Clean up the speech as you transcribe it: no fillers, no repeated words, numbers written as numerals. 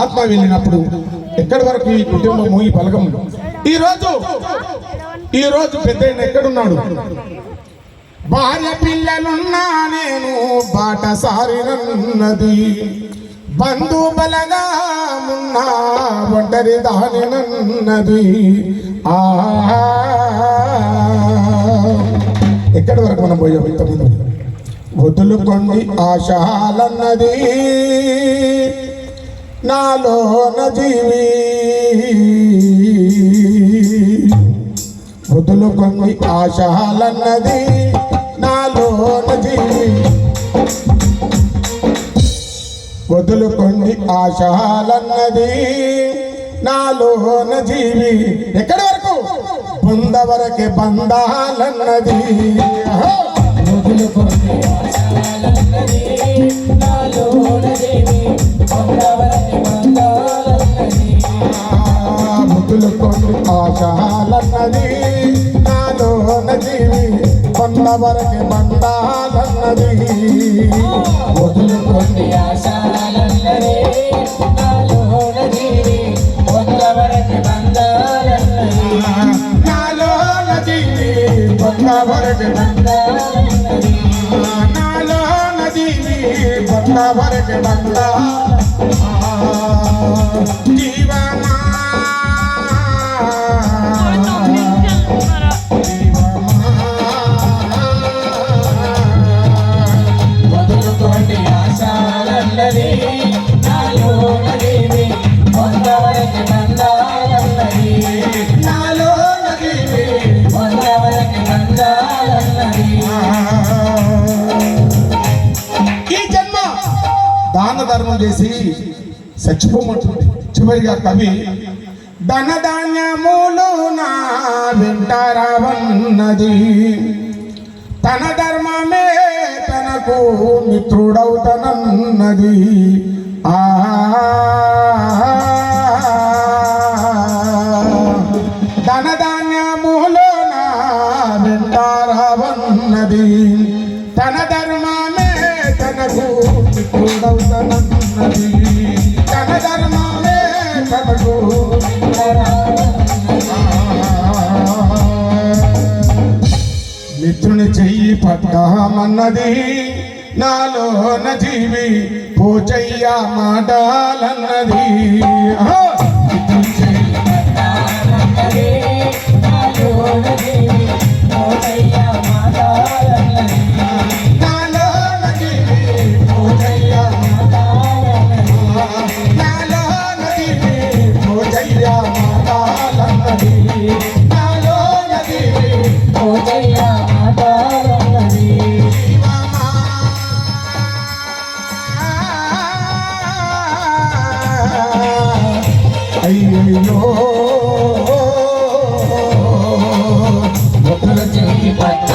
ఆత్మ వెళ్ళినప్పుడు ఎక్కడి వరకు ఈ కుటుంబము ఈ బలగం ఈ రోజు పెద్ద ఎక్కడున్నాడు? భార్య పిల్లలున్నా నేను బాటసారినన్నది, బంధు బలగామున్నా ఒంటరి దానినన్నది. ఎక్కడి వరకు మనం పోయాం? ఇంతకుముందు వదులుకోండి ఆశాలన్నది నాలోన జీవి, వదులుకోండి ఆశాలన్నది నాలోన జీవి, వదులుకోండి ఆశాలన్నది నాలోన జీవి. ఎక్కడి వరకు? పొందవరకే బంధాలన్నది, వదులుకోండి ఆశాలన్నది నాలోన జీవి, పొందవరకే బంధాలన్నది, వదులుకోండి ఆశాలన్నది నాలోన జీవి, పొందవరకే బంధాలన్నది, వదులుకోండి ఆశాలన్నది నాలోన జీవి, పొందవరకే బంధాలన్నది, నాలోన జీవి, పొందవరకే బంధాలన్నది, నాలోన జీవి, పొందవరకే బంధాలన్నది. జీవమా వదులుకోండి ఆశాలన్నది నాలోన జీవి, పొందవరకే బంధాలన్నది, నాలోన జీవి, పొందవరకే బంధాలన్నది. ఈ జన్మ దాన ధర్మం చేసి చచ్చిపోమంటుంది. చివరిగా కవి ధనధాన్యములు నా వెంటారవన్నది, తన ధర్మమే తనకు మిత్రుడవుతనన్నది. ధనధాన్యములు నా వెంటారవన్నది, తన ధర్మమే తనకు మిత్రుడవుతనన్నది, తన ధర్మమే తనకు మిత్రుని చెయ్యి పట్టామన్నది నాలోన జీవి, పోచయ్య మాటాలన్నది, మిత్రుని చెయ్యి పట్టామన్నది నాలోన జీవి, పోచయ్య మాటాలన్నది, నాలోన జీవి, పోచయ్య మాటాలన్నది, నాలోన జీవి, పోచయ్య మాటాలన్నది, నాలోన జీవి, పోచయ్య మాటాలన్నది. అయ్యో ఒకరు చెయ్యి పట్ట